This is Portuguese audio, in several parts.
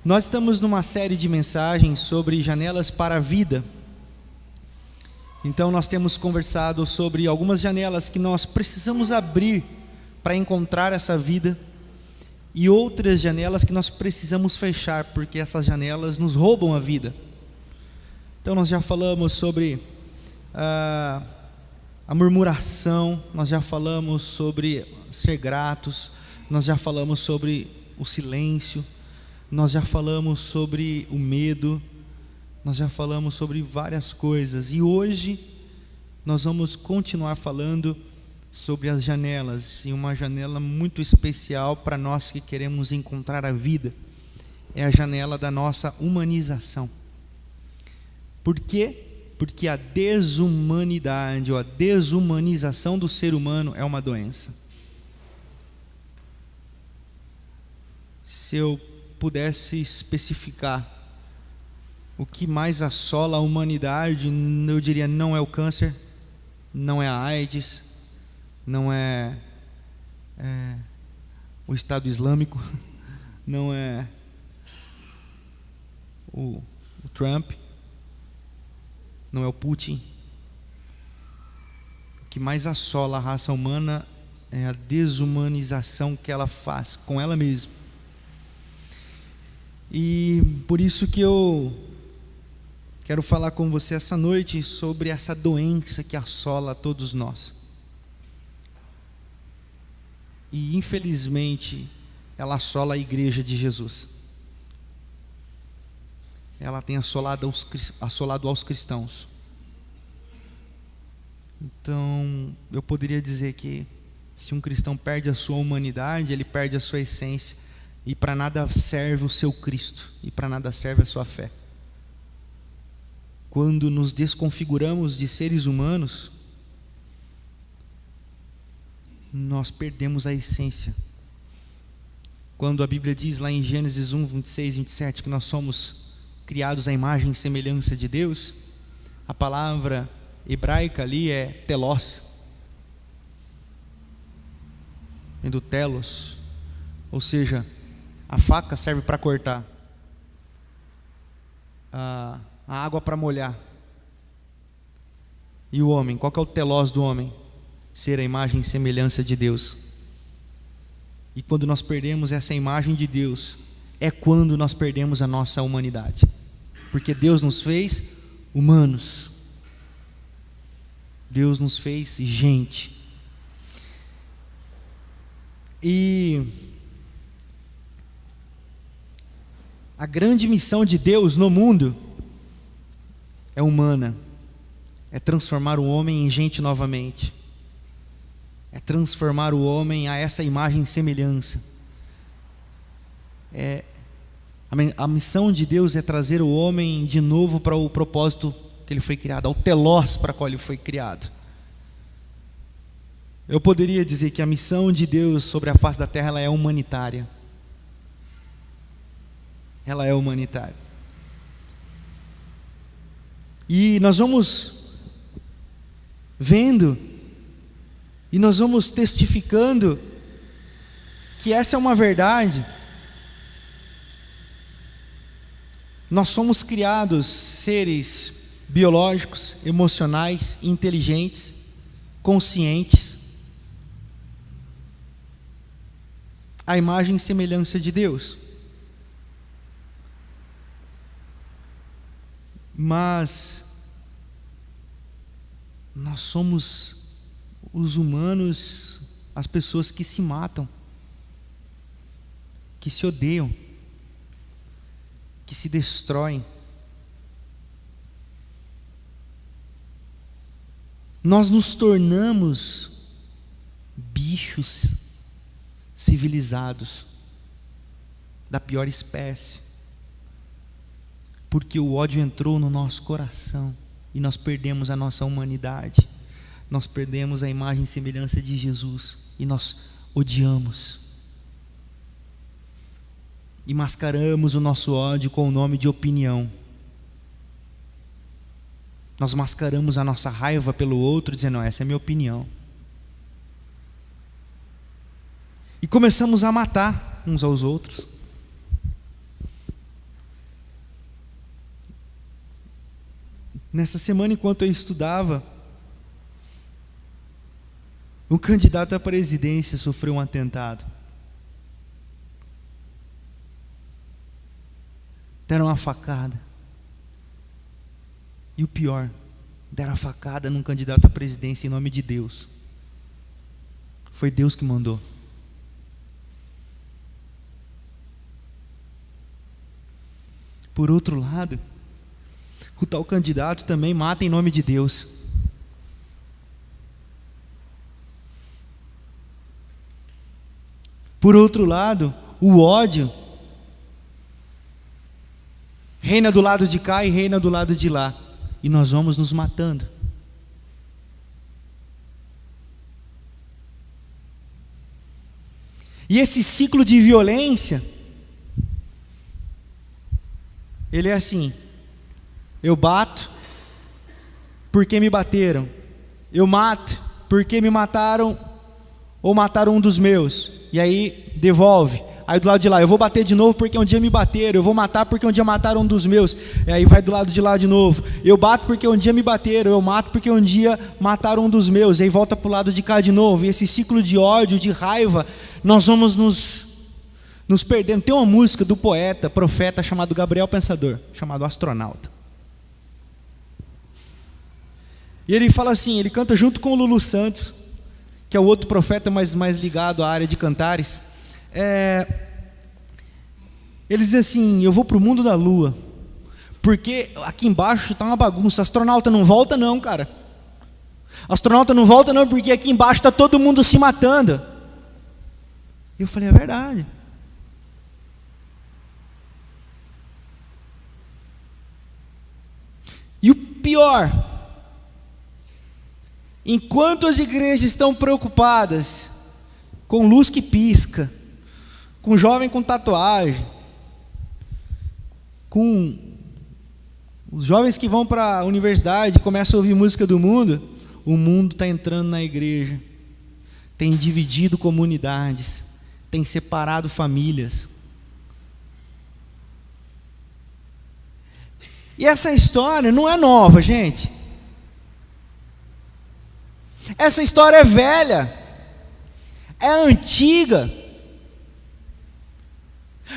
Nós estamos numa série de mensagens sobre janelas para a vida. Então nós temos conversado sobre algumas janelas que nós precisamos abrir para encontrar essa vida, e outras janelas que nós precisamos fechar, porque essas janelas nos roubam a vida. Então nós já falamos sobre a murmuração, nós já falamos sobre ser gratos, nós já falamos sobre o silêncio, nós já falamos sobre o medo, nós já falamos sobre várias coisas, e hoje nós vamos continuar falando sobre as janelas, e uma janela muito especial para nós que queremos encontrar a vida, é a janela da nossa humanização. Por quê? Porque a desumanidade, ou a desumanização do ser humano é uma doença. Se eu pudesse especificar o que mais assola a humanidade, eu diria: não é o câncer, não é a AIDS, não é o Estado Islâmico, não é o Trump, não é o Putin. O que mais assola a raça humana é a desumanização que ela faz com ela mesma. E por isso que eu quero falar com você essa noite sobre essa doença que assola a todos nós. E infelizmente ela assola a igreja de Jesus. Ela tem assolado aos cristãos. Então eu poderia dizer que se um cristão perde a sua humanidade, ele perde a sua essência, e para nada serve o seu Cristo, e para nada serve a sua fé. Quando nos desconfiguramos de seres humanos, nós perdemos a essência. Quando a Bíblia diz lá em Gênesis 1, 26 e 27 que nós somos criados à imagem e semelhança de Deus, a palavra hebraica ali é telos, vem do telos, ou seja, a faca serve para cortar, a água para molhar. E o homem, qual que é o telos do homem? Ser a imagem e semelhança de Deus. E quando nós perdemos essa imagem de Deus, é quando nós perdemos a nossa humanidade, porque Deus nos fez humanos, Deus nos fez gente. E a grande missão de Deus no mundo é humana, é transformar o homem em gente novamente, é transformar o homem a essa imagem e semelhança. A missão de Deus é trazer o homem de novo para o propósito que ele foi criado, ao telos para qual ele foi criado. Eu poderia dizer que a missão de Deus sobre a face da terra, ela é humanitária. Ela é humanitária. E nós vamos vendo, e nós vamos testificando que essa é uma verdade. Nós somos criados seres biológicos, emocionais, inteligentes, conscientes, à imagem e semelhança de Deus. Mas nós somos os humanos, as pessoas que se matam, que se odeiam, que se destroem. Nós nos tornamos bichos civilizados da pior espécie, porque o ódio entrou no nosso coração e nós perdemos a nossa humanidade, nós perdemos a imagem e semelhança de Jesus e nós odiamos e mascaramos o nosso ódio com o nome de opinião. Nós mascaramos a nossa raiva pelo outro dizendo: não, essa é a minha opinião. E começamos a matar uns aos outros. Nessa semana, enquanto eu estudava, um candidato à presidência sofreu um atentado. Deram uma facada. E o pior, deram a facada num candidato à presidência em nome de Deus. Foi Deus que mandou. Por outro lado, o tal candidato também mata em nome de Deus. Por outro lado, o ódio reina do lado de cá e reina do lado de lá. E nós vamos nos matando. E esse ciclo de violência, ele é assim: eu bato porque me bateram, eu mato porque me mataram ou mataram um dos meus, e aí devolve. Aí do lado de lá, eu vou bater de novo porque um dia me bateram, eu vou matar porque um dia mataram um dos meus, e aí vai do lado de lá de novo. Eu bato porque um dia me bateram, eu mato porque um dia mataram um dos meus, e aí volta para o lado de cá de novo. E esse ciclo de ódio, de raiva, nós vamos nos perdendo. Tem uma música do poeta, profeta, chamado Gabriel Pensador, chamado Astronauta. E ele fala assim, ele canta junto com o Lulu Santos, que é o outro profeta mais ligado à área de cantares. Ele diz assim: eu vou para o mundo da lua, porque aqui embaixo está uma bagunça. Astronauta não volta não, cara. Astronauta não volta não, porque aqui embaixo está todo mundo se matando. Eu falei, é verdade. E o pior, enquanto as igrejas estão preocupadas com luz que pisca, com jovem com tatuagem, com os jovens que vão para a universidade e começam a ouvir música do mundo, o mundo está entrando na igreja, tem dividido comunidades, tem separado famílias. E essa história não é nova, gente. Essa história é velha, é antiga.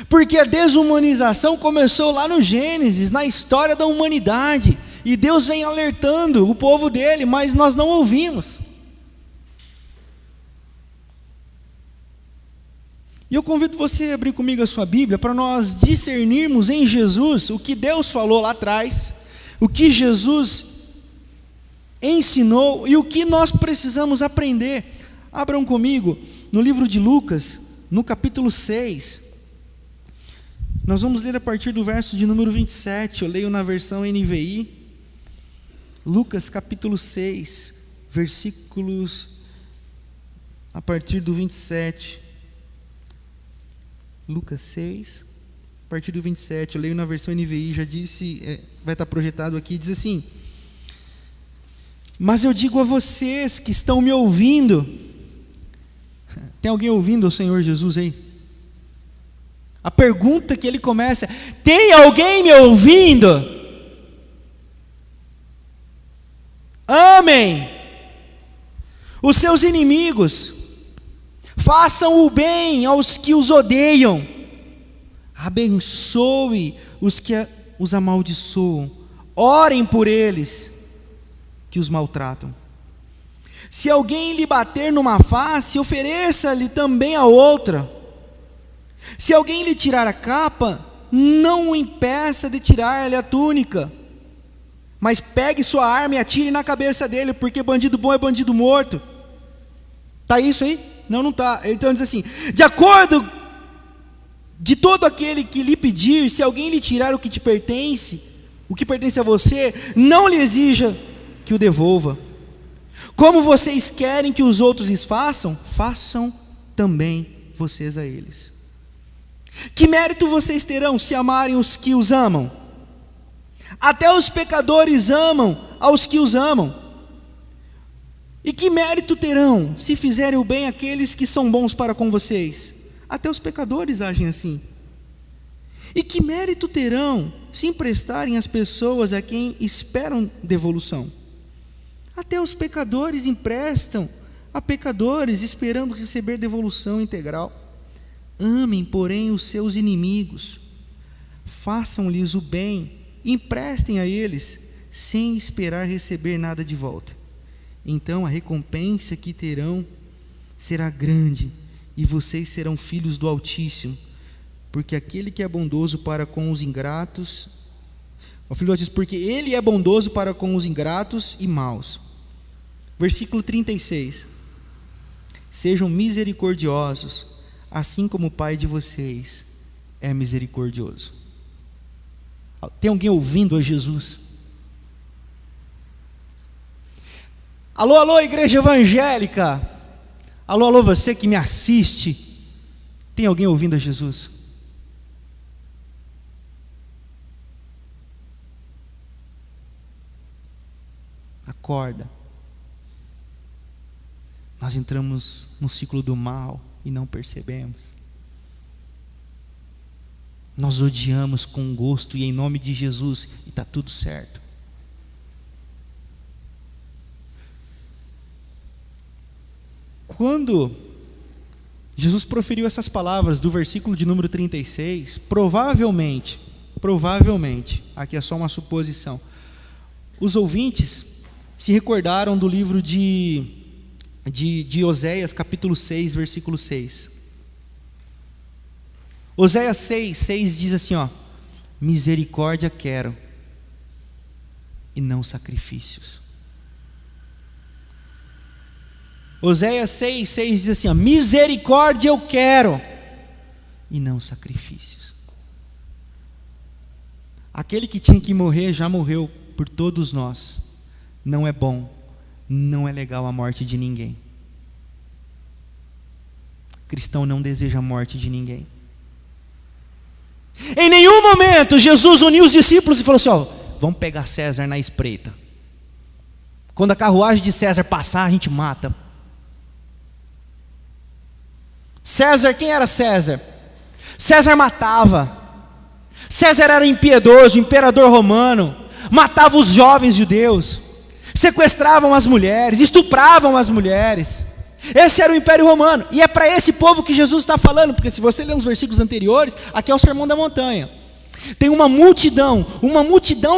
Porque a desumanização começou lá no Gênesis, na história da humanidade. E Deus vem alertando o povo dele, mas nós não ouvimos. E eu convido você a abrir comigo a sua Bíblia para nós discernirmos em Jesus o que Deus falou lá atrás, o que Jesus ensinou e o que nós precisamos aprender. Abram comigo no livro de Lucas, no capítulo 6. Nós vamos ler a partir do verso de número 27, eu leio na versão NVI. Lucas capítulo 6, versículos a partir do 27. Lucas 6, a partir do 27, eu leio na versão NVI, já disse, vai estar projetado aqui, diz assim: mas eu digo a vocês que estão me ouvindo. Tem alguém ouvindo o Senhor Jesus aí? A pergunta que ele começa: tem alguém me ouvindo? Amem os seus inimigos, façam o bem aos que os odeiam, abençoe os que os amaldiçoam, orem por eles que os maltratam. Se alguém lhe bater numa face, ofereça-lhe também a outra. Se alguém lhe tirar a capa, não o impeça de tirar-lhe a túnica, mas pegue sua arma e atire na cabeça dele, porque bandido bom é bandido morto. Está isso aí? Não está. Então diz assim: de acordo de todo aquele que lhe pedir, se alguém lhe tirar o que te pertence, o que pertence a você, não lhe exija que o devolva. Como vocês querem que os outros lhes façam, façam também vocês a eles. Que mérito vocês terão se amarem os que os amam? Até os pecadores amam aos que os amam. E que mérito terão se fizerem o bem àqueles que são bons para com vocês? Até os pecadores agem assim. E que mérito terão se emprestarem às pessoas a quem esperam devolução. Até os pecadores emprestam a pecadores, esperando receber devolução integral. Amem, porém, os seus inimigos, façam-lhes o bem, emprestem a eles, sem esperar receber nada de volta. Então a recompensa que terão será grande, e vocês serão filhos do Altíssimo, porque aquele que é bondoso para com os ingratos, porque ele é bondoso para com os ingratos e maus. Versículo 36. Sejam misericordiosos, assim como o Pai de vocês é misericordioso. Tem alguém ouvindo a Jesus? Alô, alô, igreja evangélica. Alô, alô, você que me assiste. Tem alguém ouvindo a Jesus? Acorda. Nós entramos no ciclo do mal e não percebemos. Nós odiamos com gosto e em nome de Jesus, e está tudo certo. Quando Jesus proferiu essas palavras do versículo de número 36, provavelmente, aqui é só uma suposição, os ouvintes se recordaram do livro de Oséias, capítulo 6, versículo 6. Oséias 6 diz assim, misericórdia quero, e não sacrifícios. Oséias 6 diz assim, misericórdia eu quero, e não sacrifícios. Aquele que tinha que morrer, já morreu por todos nós. Não é bom, não é legal a morte de ninguém. Cristão não deseja a morte de ninguém. Em nenhum momento Jesus uniu os discípulos e falou assim, vamos pegar César na espreita. Quando a carruagem de César passar, a gente mata. César, quem era César? César matava. César era impiedoso, imperador romano, matava os jovens judeus, sequestravam as mulheres, estupravam as mulheres. Esse era o Império Romano, e é para esse povo que Jesus está falando, porque se você ler os versículos anteriores, aqui é o Sermão da Montanha. Tem uma multidão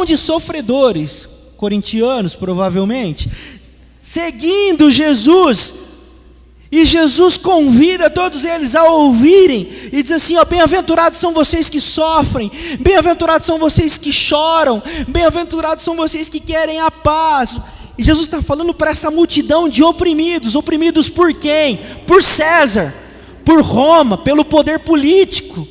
de sofredores, corintianos provavelmente, seguindo Jesus, e Jesus convida todos eles a ouvirem, e diz assim, bem-aventurados são vocês que sofrem, bem-aventurados são vocês que choram, bem-aventurados são vocês que querem a paz. E Jesus está falando para essa multidão de oprimidos por quem? Por César, por Roma, pelo poder político,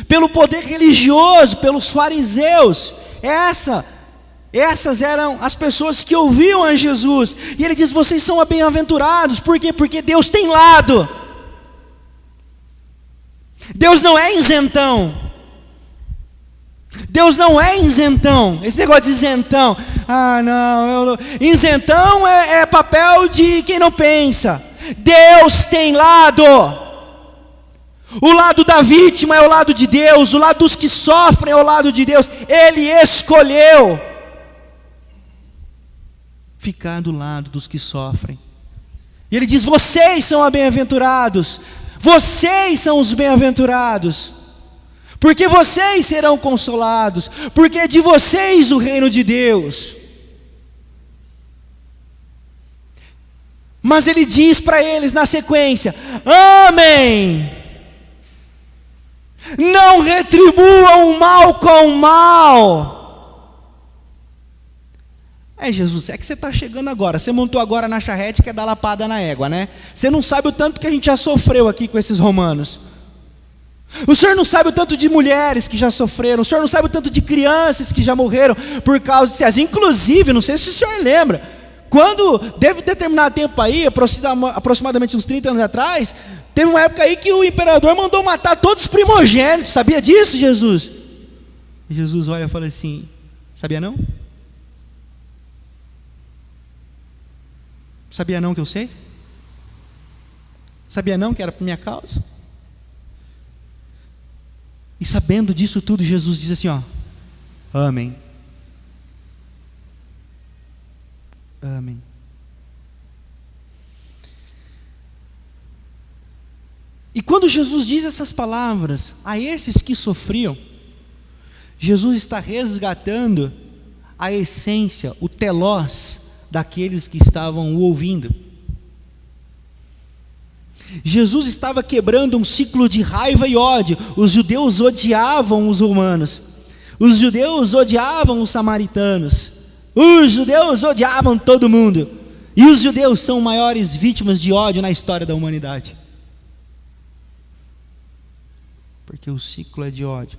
pelo poder religioso, pelos fariseus. Essas eram as pessoas que ouviam a Jesus. E ele diz, vocês são bem-aventurados. Por quê? Porque Deus tem lado. Deus não é isentão. Deus não é isentão. Esse negócio de isentão, isentão é papel de quem não pensa. Deus tem lado. O lado da vítima é o lado de Deus, o lado dos que sofrem é o lado de Deus. Ele escolheu ficar do lado dos que sofrem. E ele diz, vocês são bem-aventurados, vocês são os bem-aventurados, porque vocês serão consolados, porque é de vocês o reino de Deus. Mas ele diz para eles na sequência, amém, não retribuam o mal com o mal. Jesus, é que você está chegando agora, você montou agora na charrete, quer dar lapada na égua, né? Você não sabe o tanto que a gente já sofreu aqui com esses romanos. O senhor não sabe o tanto de mulheres que já sofreram, o senhor não sabe o tanto de crianças que já morreram por causa de César. Inclusive, não sei se o senhor lembra, quando deve determinado tempo aí, aproximadamente uns 30 anos atrás, teve uma época aí que o imperador mandou matar todos os primogênitos. Sabia disso, Jesus? E Jesus olha e fala assim, sabia não? Sabia não que eu sei? Sabia não que era por minha causa? E sabendo disso tudo, Jesus diz assim, Amém. Amém. E quando Jesus diz essas palavras a esses que sofriam, Jesus está resgatando a essência, o telós daqueles que estavam o ouvindo. Jesus estava quebrando um ciclo de raiva e ódio. Os judeus odiavam os romanos, os judeus odiavam os samaritanos, os judeus odiavam todo mundo, e os judeus são maiores vítimas de ódio na história da humanidade, porque o ciclo é de ódio.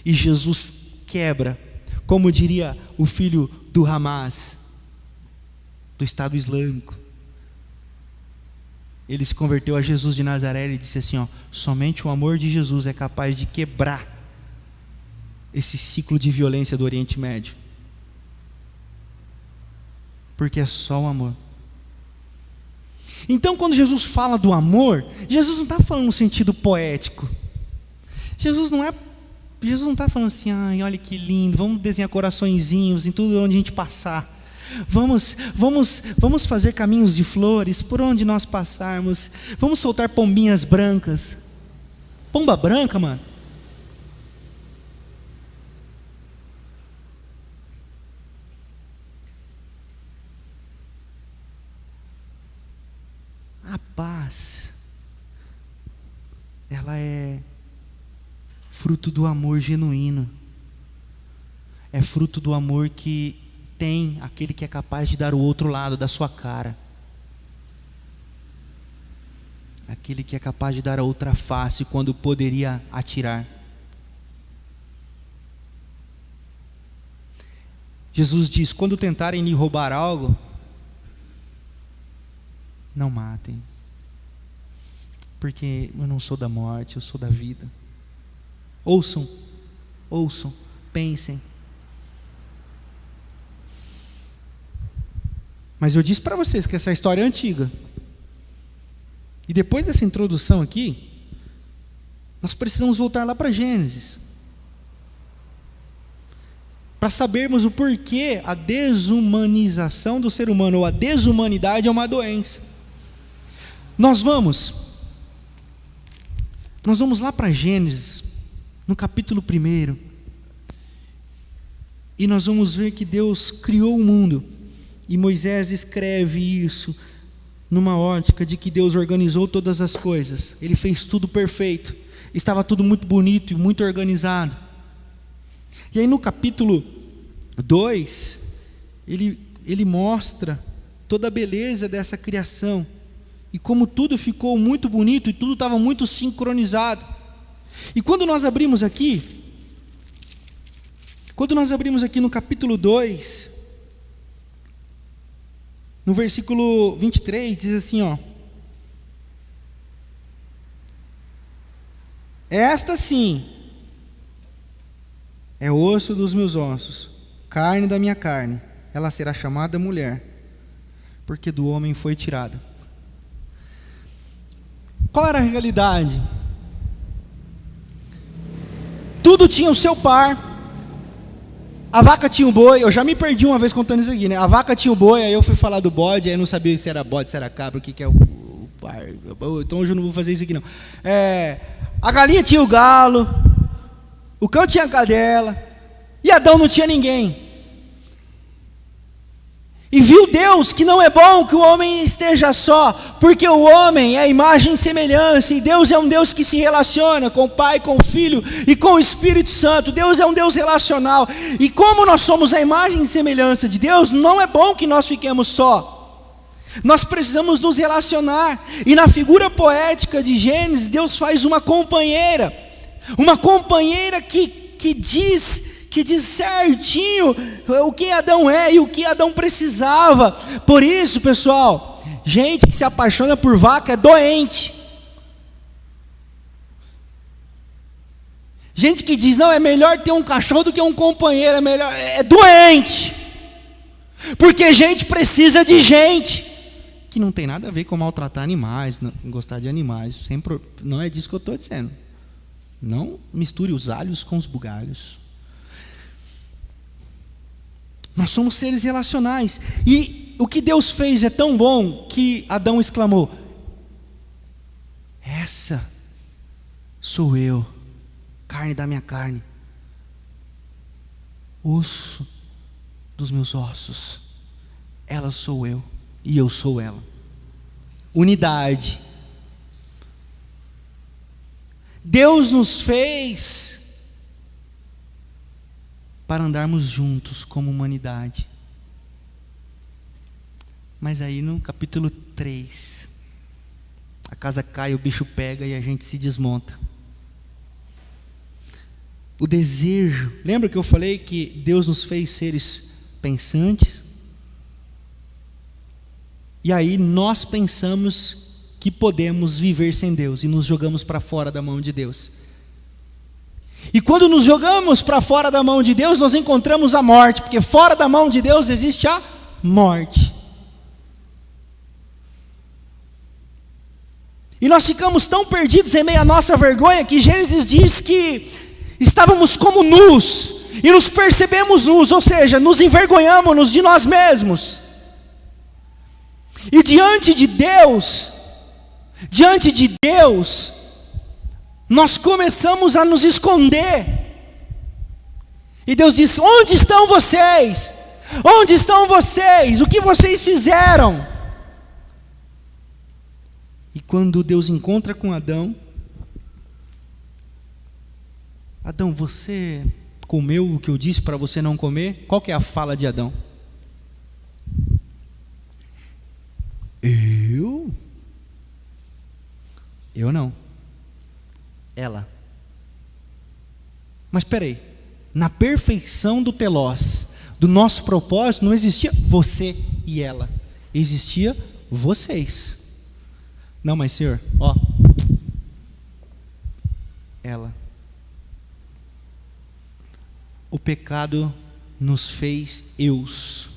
E Jesus quebra, como diria o filho do Hamas, do Estado Islâmico. Ele se converteu a Jesus de Nazaré e disse assim: somente o amor de Jesus é capaz de quebrar esse ciclo de violência do Oriente Médio, porque é só o amor. Então, quando Jesus fala do amor, Jesus não está falando no sentido poético. Jesus não está falando assim: ai, olha que lindo, vamos desenhar coraçõezinhos em tudo onde a gente passar. Vamos fazer caminhos de flores por onde nós passarmos. Vamos soltar pombinhas brancas. Pomba branca, mano. A paz, ela é fruto do amor genuíno. É fruto do amor que tem aquele que é capaz de dar o outro lado da sua cara, aquele que é capaz de dar a outra face quando poderia atirar. Jesus diz: quando tentarem lhe roubar algo, não matem, porque eu não sou da morte, eu sou da vida. Ouçam, pensem. Mas eu disse para vocês que essa história é antiga. E depois dessa introdução aqui, nós precisamos voltar lá para Gênesis, para sabermos o porquê a desumanização do ser humano, ou a desumanidade, é uma doença. Nós vamos lá para Gênesis, no capítulo 1, e nós vamos ver que Deus criou o mundo. E Moisés escreve isso numa ótica de que Deus organizou todas as coisas. Ele fez tudo perfeito. Estava tudo muito bonito e muito organizado. E aí no capítulo 2, ele mostra toda a beleza dessa criação. E como tudo ficou muito bonito e tudo estava muito sincronizado. E quando nós abrimos aqui no capítulo 2, no versículo 23, diz assim: esta sim é osso dos meus ossos, carne da minha carne, ela será chamada mulher, porque do homem foi tirada. Qual era a realidade? Tudo tinha o seu par. A vaca tinha o boi. Eu já me perdi uma vez contando isso aqui, né? A vaca tinha o boi, aí eu fui falar do bode, aí eu não sabia se era bode, se era cabra, o que é o par. Então hoje eu não vou fazer isso aqui não. A galinha tinha o galo, o cão tinha a cadela, e Adão não tinha ninguém. E viu Deus que não é bom que o homem esteja só, porque o homem é a imagem e semelhança, e Deus é um Deus que se relaciona com o Pai, com o Filho e com o Espírito Santo. Deus é um Deus relacional, e como nós somos a imagem e semelhança de Deus, não é bom que nós fiquemos só. Nós precisamos nos relacionar, e na figura poética de Gênesis, Deus faz uma companheira que diz certinho o que Adão é e o que Adão precisava. Por isso, pessoal, gente que se apaixona por vaca é doente. Gente que diz: não, é melhor ter um cachorro do que um companheiro, é doente. Porque gente precisa de gente. Que não tem nada a ver com maltratar animais, não, gostar de animais, sempre, não é disso que eu estou dizendo. Não misture os alhos com os bugalhos. Nós somos seres relacionais. E o que Deus fez é tão bom que Adão exclamou: essa sou eu, carne da minha carne, osso dos meus ossos. Ela sou eu e eu sou ela. Unidade. Deus nos fez para andarmos juntos como humanidade. Mas aí no capítulo 3, a casa cai, o bicho pega e a gente se desmonta. O desejo, lembra que eu falei que Deus nos fez seres pensantes? E aí nós pensamos que podemos viver sem Deus e nos jogamos para fora da mão de Deus. E quando nos jogamos para fora da mão de Deus, nós encontramos a morte, porque fora da mão de Deus existe a morte. E nós ficamos tão perdidos em meio à nossa vergonha que Gênesis diz que estávamos como nus e nos percebemos nus, ou seja, nos envergonhamos de nós mesmos. E diante de Deus, nós começamos a nos esconder. E Deus disse: onde estão vocês? Onde estão vocês? O que vocês fizeram? E quando Deus encontra com Adão: Adão, você comeu o que eu disse para você não comer? Qual que é a fala de Adão? Eu não. Ela. Mas espera aí, na perfeição do telós, do nosso propósito, não existia você e ela, existia vocês. Não, mas Senhor, ó, ela. O pecado nos fez eus.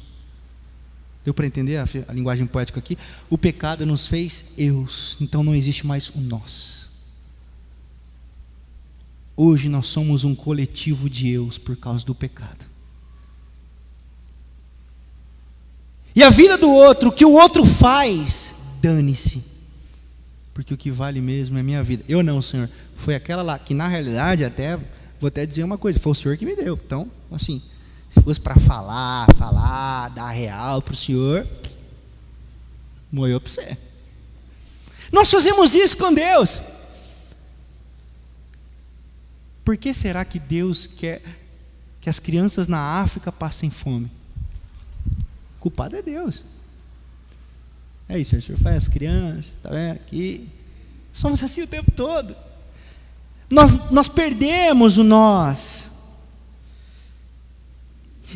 Deu para entender a linguagem poética aqui? O pecado nos fez eus, então não existe mais o nós. Hoje nós somos um coletivo de eus por causa do pecado. E a vida do outro, o que o outro faz, dane-se. Porque o que vale mesmo é a minha vida. Eu não, Senhor. Foi aquela lá, que na realidade vou até dizer uma coisa, foi o Senhor que me deu. Então, assim, se fosse para falar, dar real para o Senhor, moeu para você. Nós fazemos isso com Deus. Por que será que Deus quer que as crianças na África passem fome? O culpado é Deus. É isso, o Senhor faz as crianças, está vendo aqui? Somos assim o tempo todo. Nós perdemos o nós.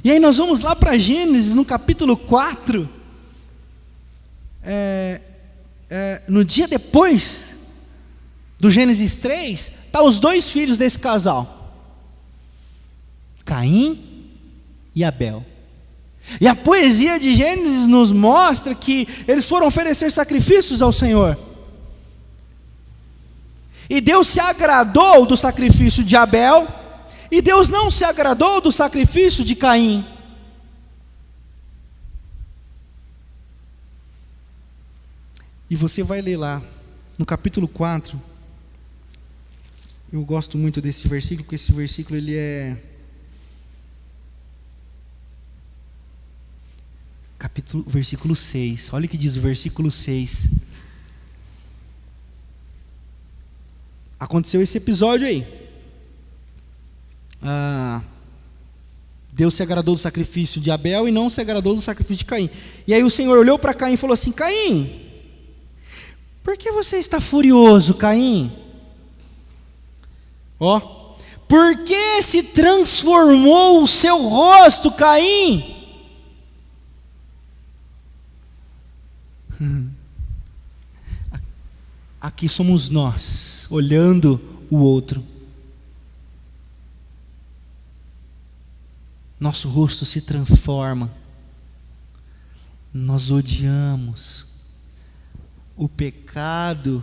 E aí nós vamos lá para Gênesis, no capítulo 4. No dia depois do Gênesis 3, tá os dois filhos desse casal, Caim e Abel. E a poesia de Gênesis nos mostra que eles foram oferecer sacrifícios ao Senhor. E Deus se agradou do sacrifício de Abel, e Deus não se agradou do sacrifício de Caim. E você vai ler lá, no capítulo 4, eu gosto muito desse versículo, porque esse versículo ele é... versículo 6, olha o que diz o versículo 6. Aconteceu esse episódio aí. Deus se agradou do sacrifício de Abel e não se agradou do sacrifício de Caim. E aí o Senhor olhou para Caim e falou assim: Caim, por que você está furioso, Caim? Por que se transformou o seu rosto, Caim? Aqui somos nós, olhando o outro. Nosso rosto se transforma. Nós odiamos. O pecado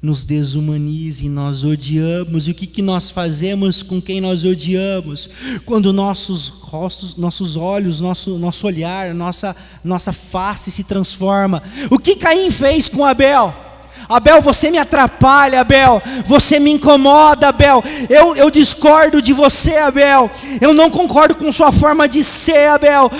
nos desumanize, nós odiamos. E o que nós fazemos com quem nós odiamos? Quando nossos rostos, nossos olhos, nosso olhar, nossa face se transforma. O que Caim fez com Abel? Abel, você me atrapalha, Abel, você me incomoda, Abel, eu discordo de você, Abel, eu não concordo com sua forma de ser, Abel,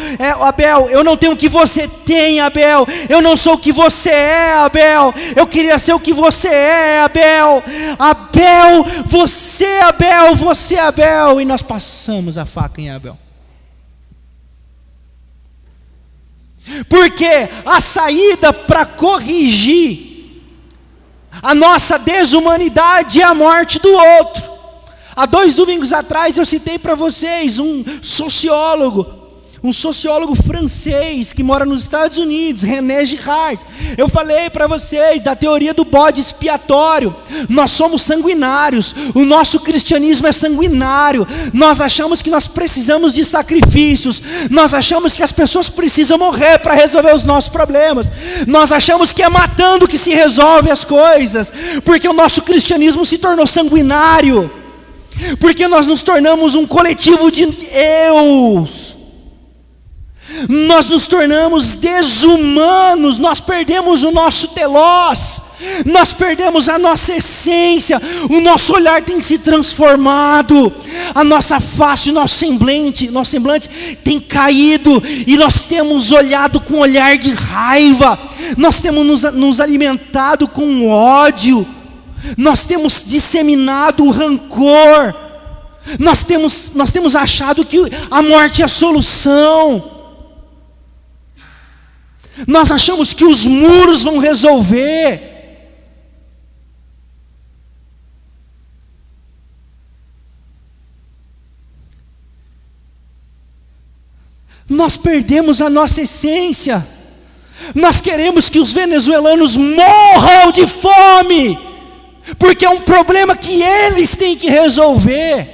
Abel, eu não tenho o que você tem, Abel, eu não sou o que você é, Abel, eu queria ser o que você é, Abel, Abel, você, Abel, e nós passamos a faca em Abel. Porque a saída para corrigir a nossa desumanidade é a morte do outro. Há 2 domingos atrás eu citei para vocês um sociólogo francês que mora nos Estados Unidos, René Girard. Eu falei para vocês da teoria do bode expiatório. Nós somos sanguinários, o nosso cristianismo é sanguinário. Nós achamos que nós precisamos de sacrifícios, nós achamos que as pessoas precisam morrer para resolver os nossos problemas, nós achamos que é matando que se resolve as coisas, porque o nosso cristianismo se tornou sanguinário, porque nós nos tornamos um coletivo de eus. Nós nos tornamos desumanos, nós perdemos o nosso telós, nós perdemos a nossa essência, o nosso olhar tem se transformado, a nossa face, o nosso semblante tem caído, e nós temos olhado com um olhar de raiva, nós temos nos alimentado com ódio, nós temos disseminado o rancor, nós temos achado que a morte é a solução. Nós achamos que os muros vão resolver. Nós perdemos a nossa essência. Nós queremos que os venezuelanos morram de fome, porque é um problema que eles têm que resolver.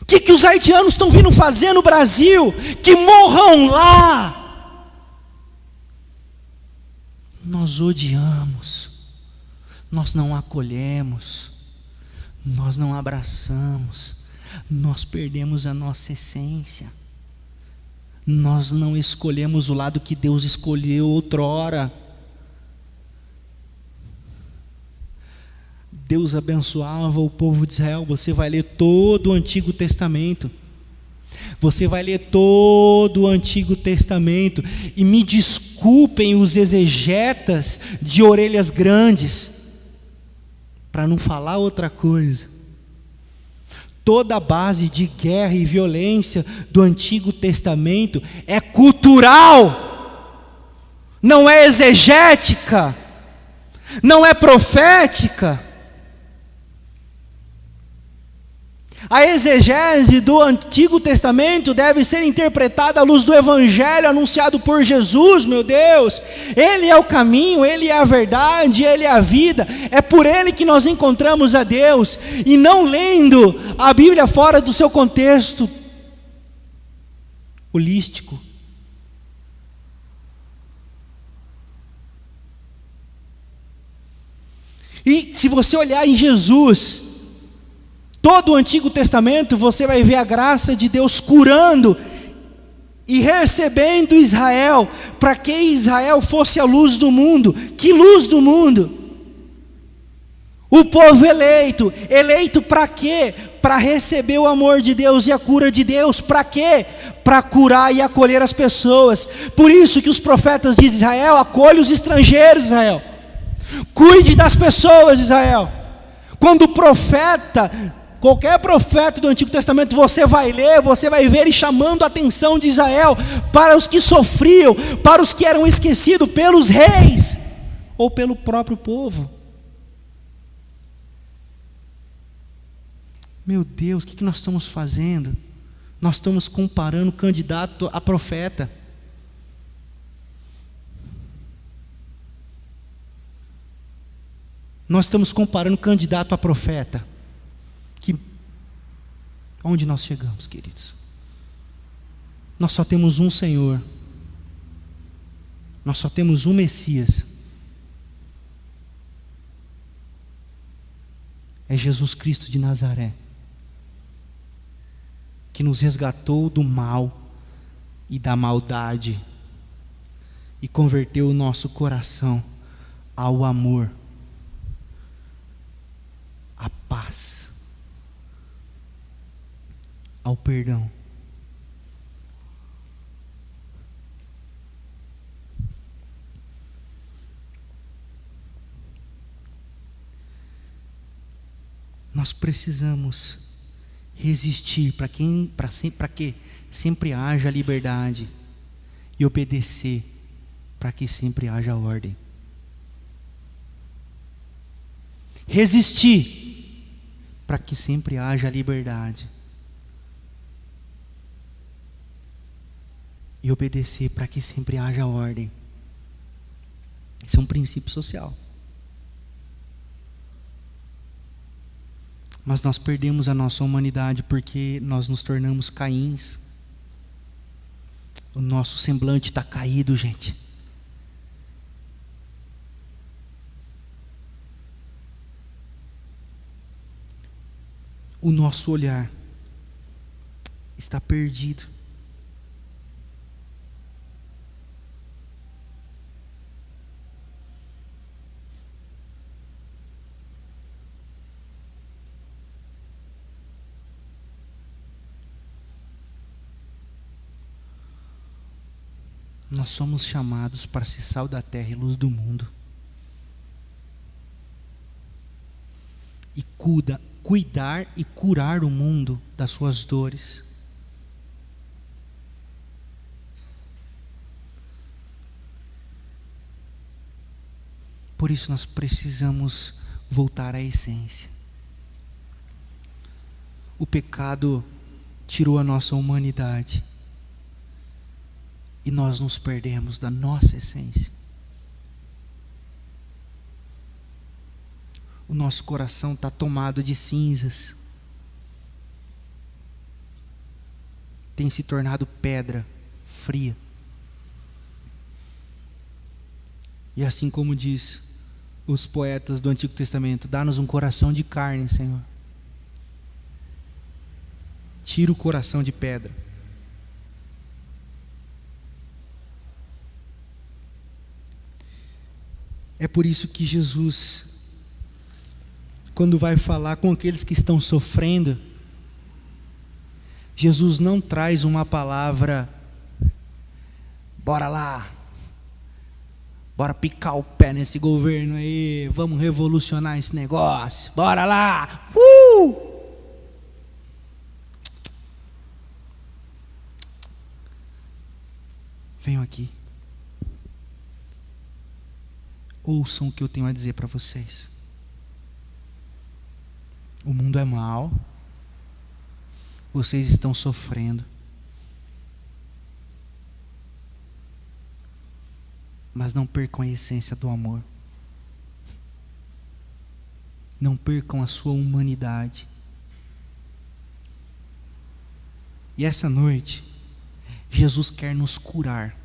O que os haitianos estão vindo fazer no Brasil? Que morram lá. Nós odiamos, nós não acolhemos, nós não abraçamos, nós perdemos a nossa essência, nós não escolhemos o lado que Deus escolheu outrora. Deus abençoava o povo de Israel. Você vai ler todo o Antigo Testamento. Você vai ler todo o Antigo Testamento, e me desculpem os exegetas de orelhas grandes, para não falar outra coisa. Toda a base de guerra e violência do Antigo Testamento é cultural, não é exegética, não é profética. A exegese do Antigo Testamento deve ser interpretada à luz do Evangelho anunciado por Jesus, meu Deus. Ele é o caminho, Ele é a verdade, Ele é a vida. É por Ele que nós encontramos a Deus, e não lendo a Bíblia fora do seu contexto holístico. E se você olhar em Jesus, todo o Antigo Testamento, você vai ver a graça de Deus curando e recebendo Israel, para que Israel fosse a luz do mundo. Que luz do mundo? O povo eleito. Eleito para quê? Para receber o amor de Deus e a cura de Deus. Para quê? Para curar e acolher as pessoas. Por isso que os profetas de Israel: acolhe os estrangeiros, Israel. Cuide das pessoas, Israel. Quando o profeta, qualquer profeta do Antigo Testamento, você vai ler, você vai ver ele chamando a atenção de Israel para os que sofriam, para os que eram esquecidos pelos reis ou pelo próprio povo. Meu Deus, o que nós estamos fazendo? Nós estamos comparando candidato a profeta. Nós estamos comparando candidato a profeta. Onde nós chegamos, queridos? Nós só temos um Senhor. Nós só temos um Messias. é Jesus Cristo de Nazaré, que nos resgatou do mal e da maldade e converteu o nosso coração ao amor, à paz, ao perdão. Nós precisamos resistir para que sempre haja liberdade e obedecer para que sempre haja ordem. Resistir para que sempre haja liberdade e obedecer para que sempre haja ordem. Esse é um princípio social. Mas nós perdemos a nossa humanidade porque nós nos tornamos Caíns. O nosso semblante está caído, gente. O nosso olhar está perdido. Nós somos chamados para ser sal da terra e luz do mundo. E cuidar e curar o mundo das suas dores. Por isso nós precisamos voltar à essência. O pecado tirou a nossa humanidade. E nós nos perdemos da nossa essência. O nosso coração está tomado de cinzas. Tem se tornado pedra fria. E assim como diz os poetas do Antigo Testamento, dá-nos um coração de carne, Senhor. Tira o coração de pedra. É por isso que Jesus, quando vai falar com aqueles que estão sofrendo, Jesus não traz uma palavra, bora lá, bora picar o pé nesse governo aí, vamos revolucionar esse negócio, bora lá, Venham aqui. Ouçam o que eu tenho a dizer para vocês. O mundo é mau. Vocês estão sofrendo. Mas não percam a essência do amor. Não percam a sua humanidade. E essa noite, Jesus quer nos curar.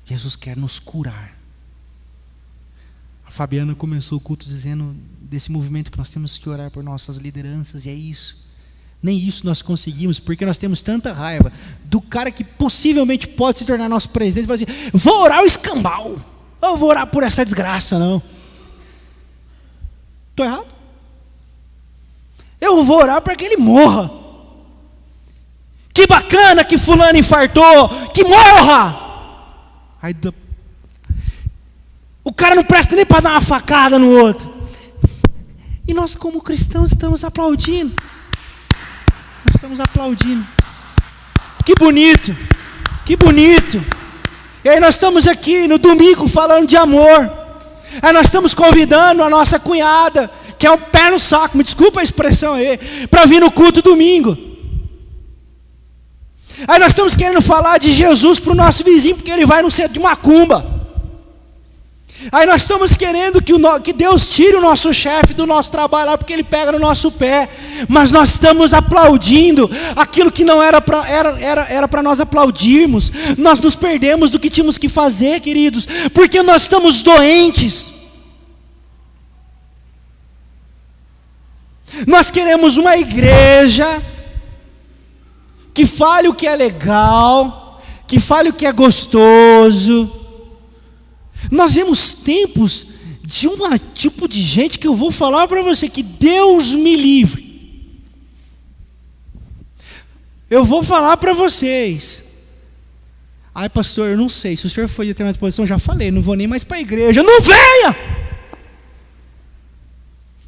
Jesus quer nos curar. A Fabiana começou o culto dizendo desse movimento que nós temos que orar por nossas lideranças, e é isso. Nem isso nós conseguimos, porque nós temos tanta raiva do cara que possivelmente pode se tornar nosso presidente e falar assim, vou orar o escambau, eu vou orar por essa desgraça, não. Estou errado? Eu vou orar para que ele morra. Que bacana que fulano infartou, que morra. Aí, o cara não presta nem para dar uma facada no outro. E nós como cristãos estamos aplaudindo. Nós estamos aplaudindo. Que bonito. Que bonito. E aí nós estamos aqui no domingo falando de amor. Aí nós estamos convidando a nossa cunhada, que é um pé no saco, me desculpa a expressão aí, para vir no culto domingo. Aí nós estamos querendo falar de Jesus para o nosso vizinho, porque ele vai no centro de macumba. Aí nós estamos querendo que Deus tire o nosso chefe do nosso trabalho lá, porque ele pega no nosso pé. Mas nós estamos aplaudindo aquilo que não era para nós aplaudirmos. Nós nos perdemos do que tínhamos que fazer, queridos, porque nós estamos doentes. Nós queremos uma igreja que fale o que é legal, que fale o que é gostoso. Nós vemos tempos de um tipo de gente que eu vou falar para você, que Deus me livre. Eu vou falar para vocês. Ai, pastor, eu não sei, se o senhor foi de determinada posição, já falei, não vou nem mais para a igreja. Não venha!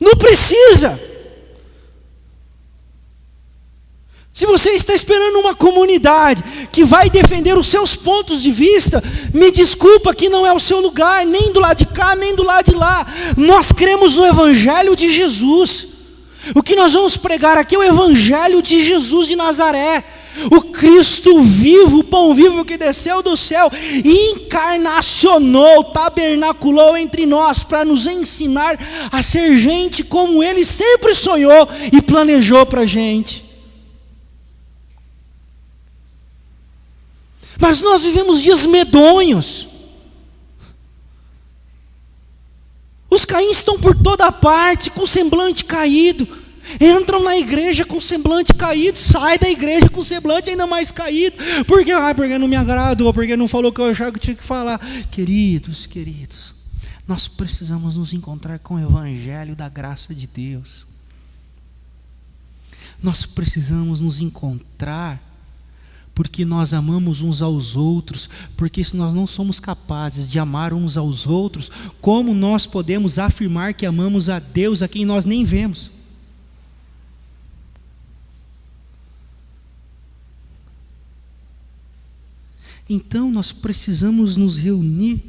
Não precisa! Se você está esperando uma comunidade que vai defender os seus pontos de vista, me desculpa que não é o seu lugar, nem do lado de cá, nem do lado de lá. Nós cremos no Evangelho de Jesus. O que nós vamos pregar aqui é o Evangelho de Jesus de Nazaré. O Cristo vivo, o pão vivo que desceu do céu e encarnacionou, tabernaculou entre nós para nos ensinar a ser gente como Ele sempre sonhou e planejou para a gente. Mas nós vivemos dias medonhos. Os caíns estão por toda parte, com o semblante caído. Entram na igreja com o semblante caído, sai da igreja com o semblante ainda mais caído. Porque não me agradou, porque não falou o que eu achava que tinha que falar. Queridos, nós precisamos nos encontrar com o Evangelho da graça de Deus. Nós precisamos nos encontrar porque nós amamos uns aos outros, porque se nós não somos capazes de amar uns aos outros, como nós podemos afirmar que amamos a Deus a quem nós nem vemos? Então nós precisamos nos reunir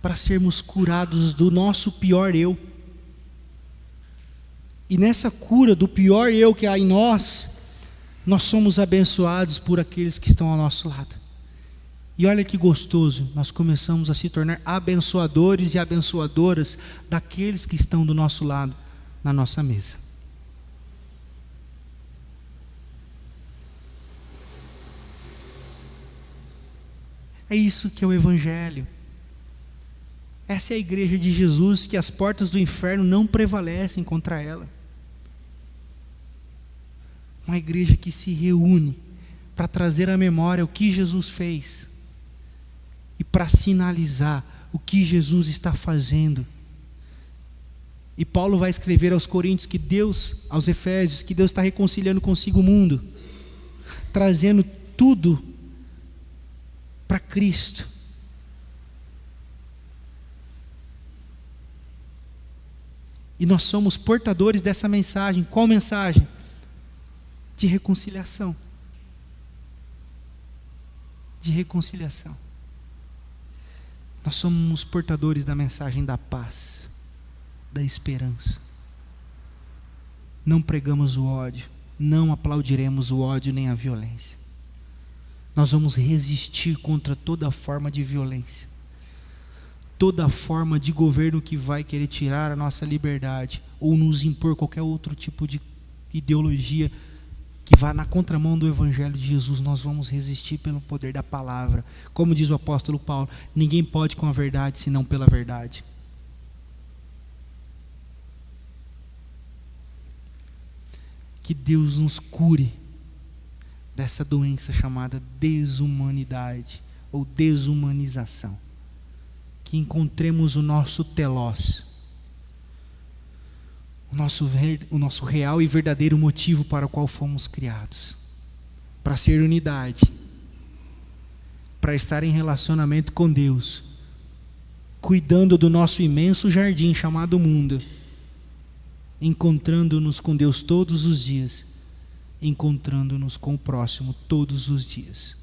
para sermos curados do nosso pior eu. E nessa cura do pior eu que há em nós, nós somos abençoados por aqueles que estão ao nosso lado. E olha que gostoso, nós começamos a se tornar abençoadores e abençoadoras daqueles que estão do nosso lado, na nossa mesa. É isso que é o Evangelho. Essa é a igreja de Jesus, que as portas do inferno não prevalecem contra ela. Uma igreja que se reúne para trazer à memória o que Jesus fez e para sinalizar o que Jesus está fazendo. E Paulo vai escrever aos Coríntios que Deus, aos Efésios, que Deus está reconciliando consigo o mundo, trazendo tudo para Cristo. E nós somos portadores dessa mensagem. Qual mensagem? De reconciliação. De reconciliação. Nós somos portadores da mensagem da paz, da esperança. Não pregamos o ódio, não aplaudiremos o ódio nem a violência. Nós vamos resistir contra toda forma de violência, toda forma de governo que vai querer tirar a nossa liberdade ou nos impor qualquer outro tipo de ideologia que vá na contramão do Evangelho de Jesus. Nós vamos resistir pelo poder da palavra. Como diz o apóstolo Paulo, ninguém pode com a verdade senão pela verdade. Que Deus nos cure dessa doença chamada desumanidade ou desumanização. Que encontremos o nosso telós, o nosso real e verdadeiro motivo para o qual fomos criados, para ser unidade, para estar em relacionamento com Deus, cuidando do nosso imenso jardim chamado mundo, encontrando-nos com Deus todos os dias, encontrando-nos com o próximo todos os dias.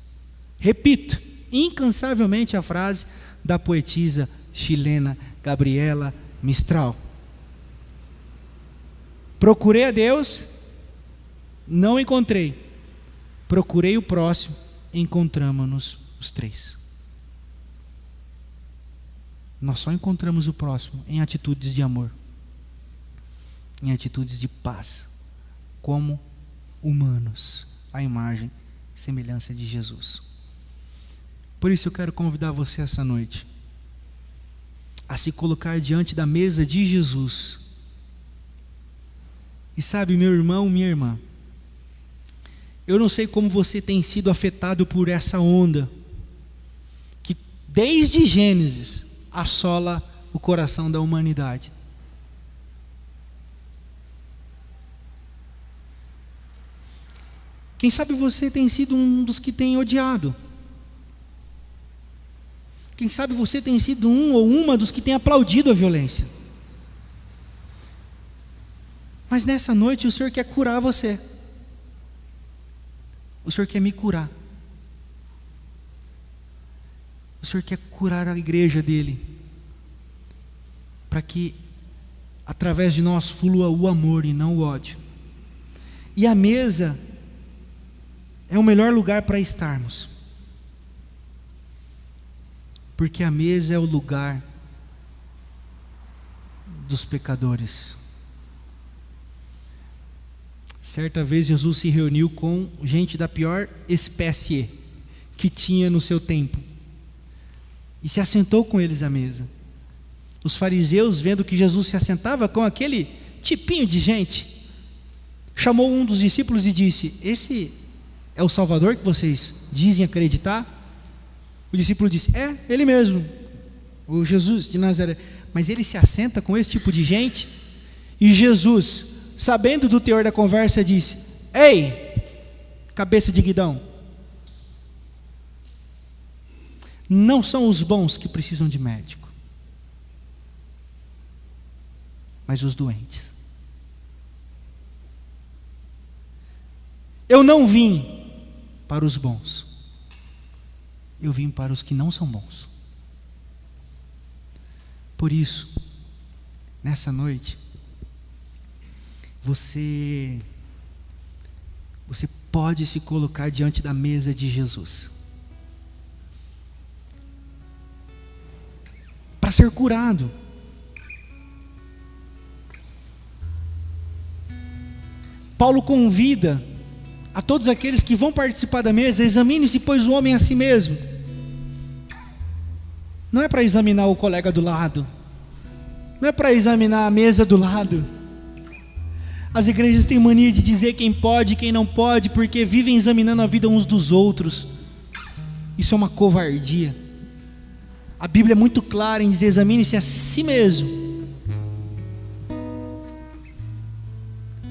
Repito incansavelmente a frase da poetisa chilena Gabriela Mistral: procurei a Deus, não encontrei. Procurei o próximo, encontramos-nos os três. Nós só encontramos o próximo em atitudes de amor, em atitudes de paz, como humanos, à imagem e semelhança de Jesus. Por isso eu quero convidar você essa noite a se colocar diante da mesa de Jesus. E sabe, meu irmão, minha irmã, eu não sei como você tem sido afetado por essa onda que desde Gênesis assola o coração da humanidade. Quem sabe você tem sido um dos que tem odiado. Quem sabe você tem sido um ou uma dos que tem aplaudido a violência. Mas nessa noite o Senhor quer curar você. O Senhor quer me curar. O Senhor quer curar a igreja dele, para que através de nós flua o amor e não o ódio. E a mesa é o melhor lugar para estarmos, porque a mesa é o lugar dos pecadores. Certa vez Jesus se reuniu com gente da pior espécie que tinha no seu tempo e se assentou com eles à mesa. Os fariseus, vendo que Jesus se assentava com aquele tipinho de gente, chamou um dos discípulos e disse: esse é o Salvador que vocês dizem acreditar? O discípulo disse: é, ele mesmo, o Jesus de Nazaré. Mas ele se assenta com esse tipo de gente? E Jesus, sabendo do teor da conversa, disse: ei, cabeça de guidão, não são os bons que precisam de médico, mas os doentes. Eu não vim para os bons, eu vim para os que não são bons. Por isso, nessa noite, você pode se colocar diante da mesa de Jesus para ser curado. Paulo convida a todos aqueles que vão participar da mesa: examine-se, pois, o homem a si mesmo. Não é para examinar o colega do lado, não é para examinar a mesa do lado. As igrejas têm mania de dizer quem pode e quem não pode, porque vivem examinando a vida uns dos outros. Isso é uma covardia. A Bíblia é muito clara em dizer: examine-se a si mesmo.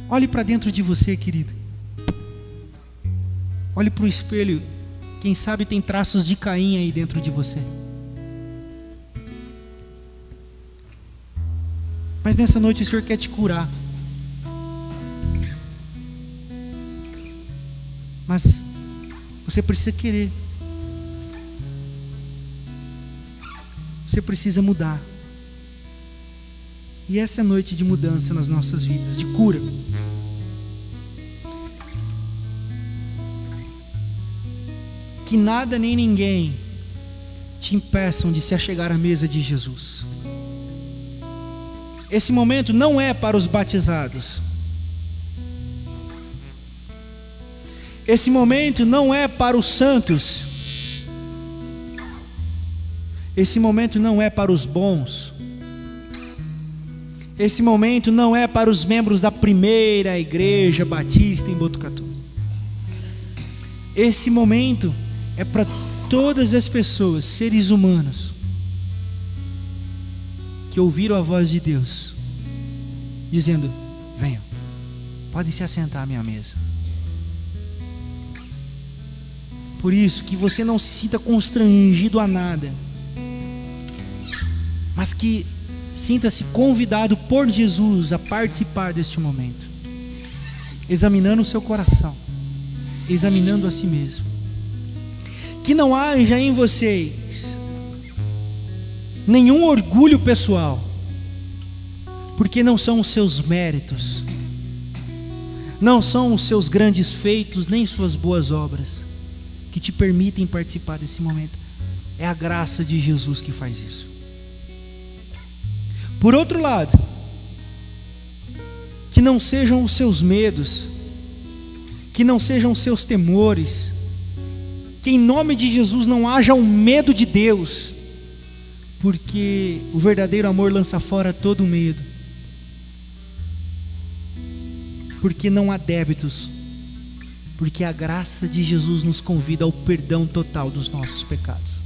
Olhe para dentro de você, querido. Olhe para o espelho. Quem sabe tem traços de Caim aí dentro de você. Mas nessa noite o Senhor quer te curar. Mas você precisa querer. Você precisa mudar. E essa é a noite de mudança nas nossas vidas, de cura. Que nada nem ninguém te impeçam de se achegar à mesa de Jesus. Esse momento não é para os batizados. Esse momento não é para os santos. Esse momento não é para os bons. Esse momento não é para os membros da primeira igreja batista em Botucatu. Esse momento é para todas as pessoas, seres humanos, que ouviram a voz de Deus dizendo: venham, podem se assentar à minha mesa. Por isso, que você não se sinta constrangido a nada, mas que sinta-se convidado por Jesus a participar deste momento, examinando o seu coração, examinando a si mesmo. Que não haja em vocês nenhum orgulho pessoal, porque não são os seus méritos, não são os seus grandes feitos, nem suas boas obras que te permitem participar desse momento. É a graça de Jesus que faz isso. Por outro lado, que não sejam os seus medos, que não sejam os seus temores, que em nome de Jesus não haja um medo de Deus, Porque o verdadeiro amor lança fora todo medo. Porque não há débitos. Porque a graça de Jesus nos convida ao perdão total dos nossos pecados.